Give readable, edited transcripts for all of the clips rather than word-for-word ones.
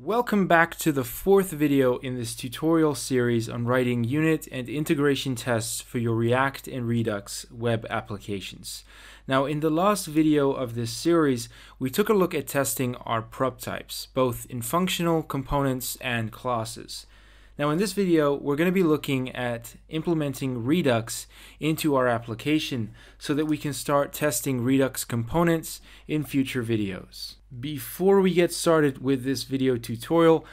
Welcome back to the fourth video in this tutorial series on writing unit and integration tests for your React and Redux web applications. Now, in the last video of this series, we took a look at testing our prop types, both in functional components and classes. Now, in this video, we're going to be looking at implementing Redux into our application so that we can start testing Redux components in future videos. Before we get started with this video tutorial,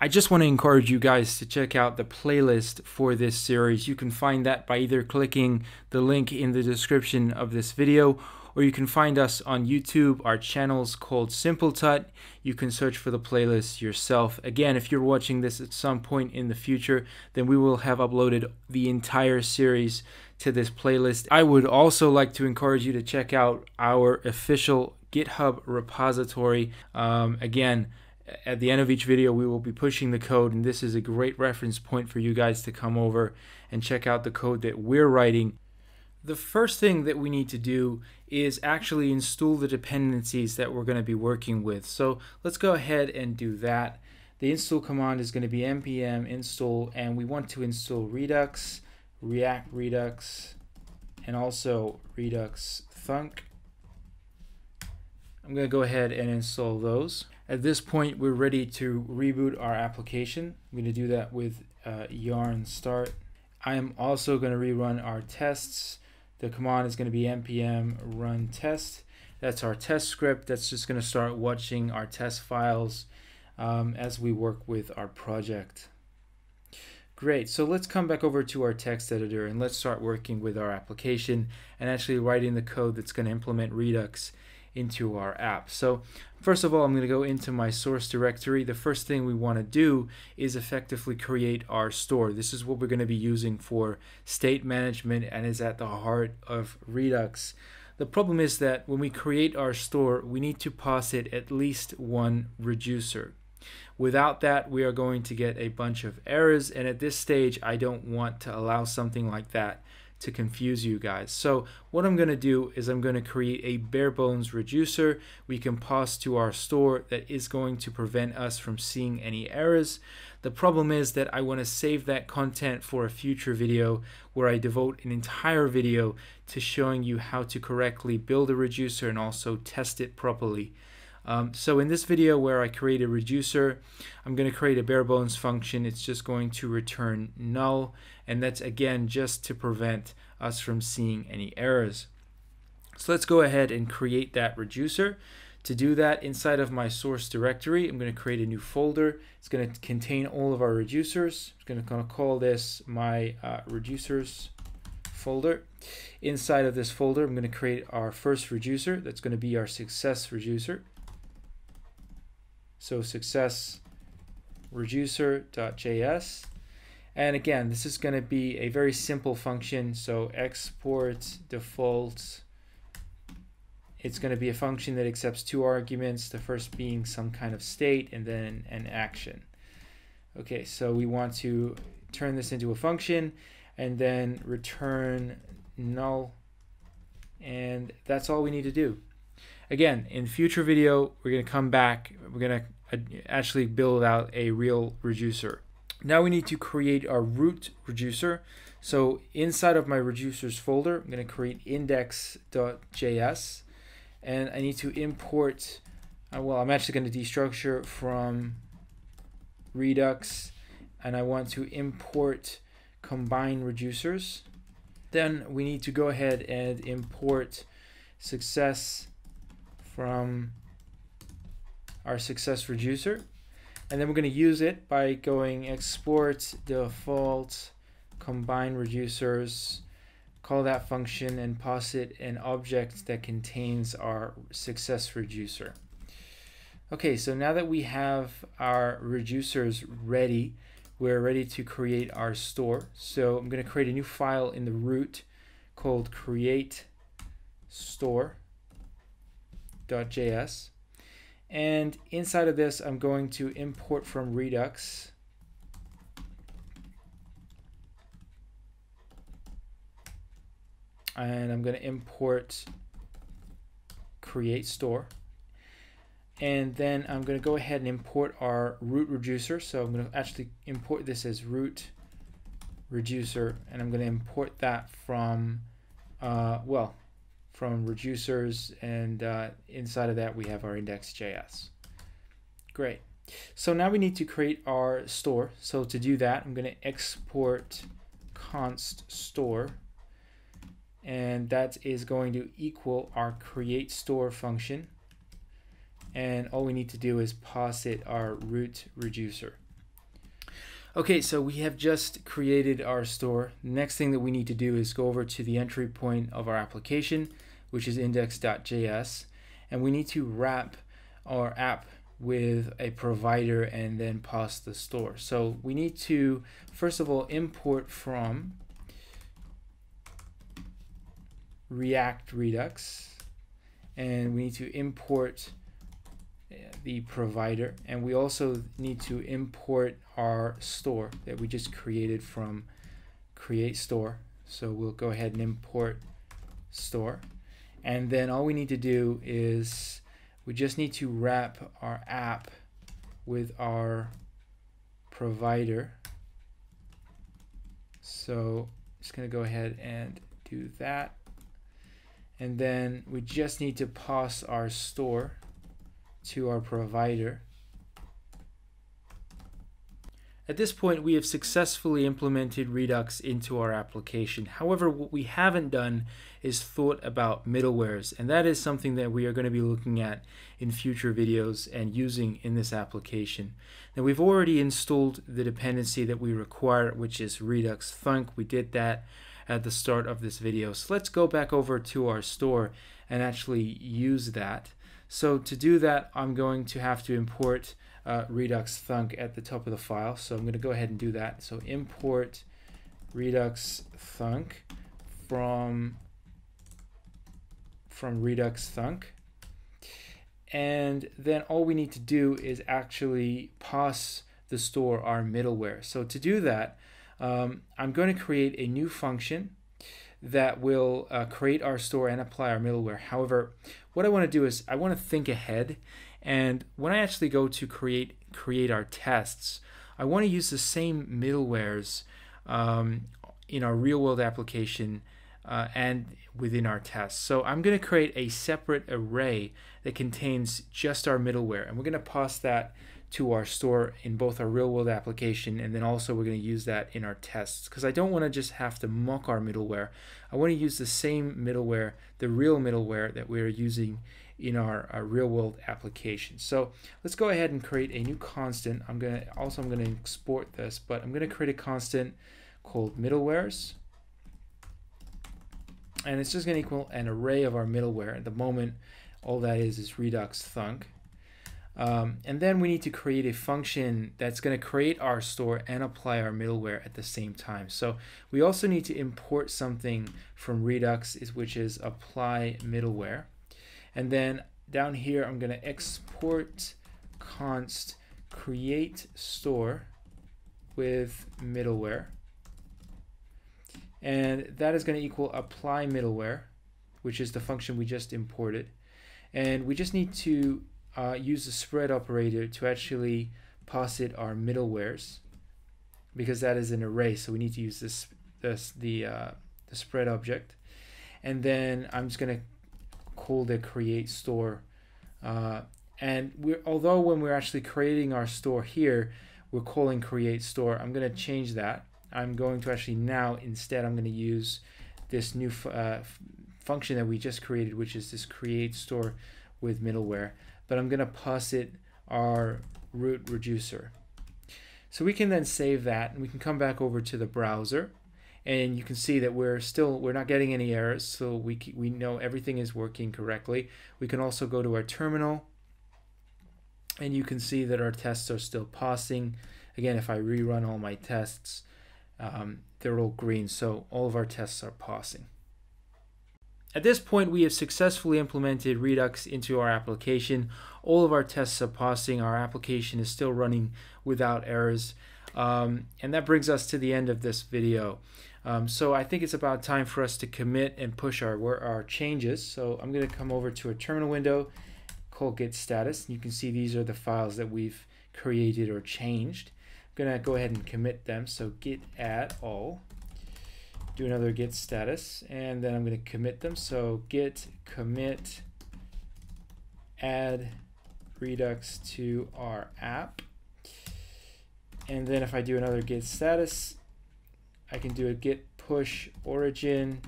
I just want to encourage you guys to check out the playlist for this series. You can find that by either clicking the link in the description of this video, or you can find us on YouTube. Our channel's called SimpleTut. You can search for the playlist yourself. Again, if you're watching this at some point in the future, then we will have uploaded the entire series to this playlist. I would also like to encourage you to check out our official GitHub repository. Again, at the end of each video, we will be pushing the code, and this is a great reference point for you guys to come over and check out the code that we're writing. The first thing that we need to do is actually install the dependencies that we're going to be working with. So let's go ahead and do that. The install command is going to be npm install, and we want to install Redux, React Redux, and also Redux Thunk. I'm going to go ahead and install those. At this point, we're ready to reboot our application. I'm going to do that with yarn start. I am also going to rerun our tests. The command is going to be npm run test. That's our test script. That's just going to start watching our test files as we work with our project. Great, so let's come back over to our text editor and let's start working with our application and actually writing the code that's going to implement Redux into our app. So first of all, I'm going to go into my source directory. The first thing we want to do is effectively create our store. This is what we're going to be using for state management and is at the heart of Redux. The problem is that when we create our store, we need to pass it at least one reducer. Without that, we are going to get a bunch of errors, and at this stage, I don't want to allow something like that to confuse you guys. So what I'm going to do is I'm going to create a bare bones reducer we can pass to our store that is going to prevent us from seeing any errors. The problem is that I want to save that content for a future video where I devote an entire video to showing you how to correctly build a reducer and also test it properly. So in this video where I create a reducer, I'm going to create a bare bones function. It's just going to return null, and that's again just to prevent us from seeing any errors. So let's go ahead and create that reducer. To do that, inside of my source directory, I'm going to create a new folder. It's going to contain all of our reducers. I'm going to call this my reducers folder. Inside of this folder, I'm going to create our first reducer. That's going to be our success reducer. So success reducer.js, and again, this is going to be a very simple function. So export default. It's going to be a function that accepts two arguments, the first being some kind of state and then an action. Okay, so we want to turn this into a function and then return null, and that's all we need to do. Again, in future video, we're going to come back, we're going to actually build out a real reducer. Now we need to create our root reducer. So inside of my reducers folder, I'm going to create index.js, and I need to import, well, I'm actually going to destructure from Redux, and I want to import combine reducers. Then we need to go ahead and import success from our success reducer, and then we're going to use it by going export default combine reducers, call that function and pass it an object that contains our success reducer. Okay, so now that we have our reducers ready, we're ready to create our store. So I'm going to create a new file in the root called create store.js, and inside of this I'm going to import from Redux and I'm going to import create store. And then I'm going to go ahead and import our root reducer. So I'm going to actually import this as root reducer, and I'm going to import that from from reducers, and inside of that we have our index.js. Great. So now we need to create our store. So to do that, I'm going to export const store, and that is going to equal our create store function. And all we need to do is pass it our root reducer. Okay, so we have just created our store. Next thing that we need to do is go over to the entry point of our application, which is index.js, and we need to wrap our app with a provider and then pass the store. So we need to first of all import from React Redux, and we need to import the provider, and we also need to import our store that we just created from create store. So we'll go ahead and import store, and then all we need to do is we just need to wrap our app with our provider. So I'm just going to go ahead and do that, and then we just need to pass our store to our provider. At this point, we have successfully implemented Redux into our application. However, what we haven't done is thought about middlewares, and that is something that we are going to be looking at in future videos and using in this application. Now, we've already installed the dependency that we require, which is Redux Thunk. We did that at the start of this video. So let's go back over to our store and actually use that. So to do that, I'm going to have to import Redux Thunk at the top of the file. So I'm going to go ahead and do that. So import Redux Thunk from Redux Thunk. And then all we need to do is actually pass the store our middleware. So to do that, I'm going to create a new function that will create our store and apply our middleware. However, what I want to do is I want to think ahead, and when I actually go to create our tests, I want to use the same middlewares in our real-world application and within our tests. So I'm going to create a separate array that contains just our middleware, and we're going to pass that to our store in both our real-world application, and then also we're going to use that in our tests, because I don't want to just have to mock our middleware. I want to use the same middleware, the real middleware that we're using in our real-world application. So let's go ahead and create a new constant. I'm going to export this, but I'm going to create a constant called middlewares, and it's just going to equal an array of our middleware. At the moment, all that is Redux Thunk. And then we need to create a function that's going to create our store and apply our middleware at the same time. So we also need to import something from Redux, which is apply middleware. And then down here, I'm going to export const create store with middleware. And that is going to equal apply middleware, which is the function we just imported. And we just need to use the spread operator to actually pass it our middlewares, because that is an array. So we need to use the spread object, and then I'm just going to call the create store. And although when we're actually creating our store here, we're calling create store, I'm going to change that. I'm going to actually now instead I'm going to use this new function that we just created, which is this create store with middleware. But I'm going to pass it our root reducer. So we can then save that, and we can come back over to the browser, and you can see that we're not getting any errors, so we know everything is working correctly. We can also go to our terminal, and you can see that our tests are still passing. Again, if I rerun all my tests, they're all green, so all of our tests are passing. At this point, we have successfully implemented Redux into our application. All of our tests are passing. Our application is still running without errors. And that brings us to the end of this video. So I think it's about time for us to commit and push our changes. So I'm going to come over to a terminal window, call git status. You can see these are the files that we've created or changed. I'm going to go ahead and commit them. So git add all. Do another git status, and then I'm going to commit them. So git commit add Redux to our app. And then if I do another git status, I can do a git push origin,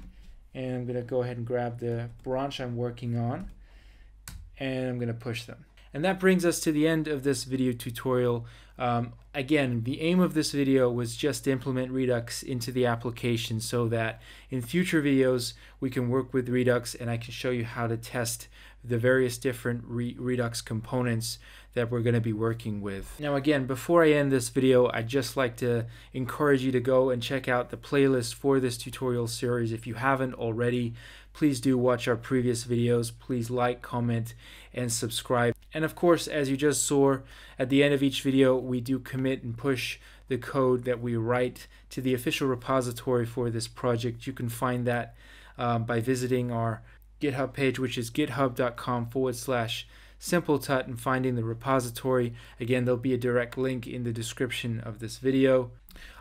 and I'm going to go ahead and grab the branch I'm working on, and I'm going to push them. And that brings us to the end of this video tutorial. Again, the aim of this video was just to implement Redux into the application so that in future videos we can work with Redux and I can show you how to test the various different Redux components that we're going to be working with. Now again, before I end this video, I'd just like to encourage you to go and check out the playlist for this tutorial series. If you haven't already, please do watch our previous videos. Please like, comment, and subscribe. And of course, as you just saw, at the end of each video, we do commit and push the code that we write to the official repository for this project. You can find that by visiting our GitHub page, which is github.com/simpletut, and finding the repository. Again, there'll be a direct link in the description of this video.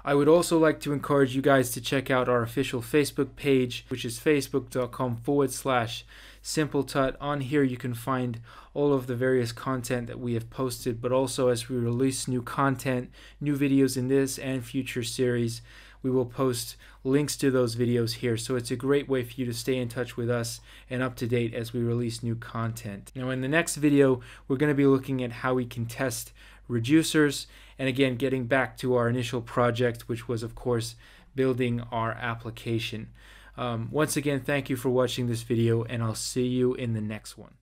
I would also like to encourage you guys to check out our official Facebook page, which is facebook.com/simpletut. On here you can find all of the various content that we have posted, but also as we release new content, new videos in this and future series, we will post links to those videos here. So it's a great way for you to stay in touch with us and up to date as we release new content. Now in the next video, we're going to be looking at how we can test reducers, and again getting back to our initial project, which was of course building our application. Once again, thank you for watching this video, and I'll see you in the next one.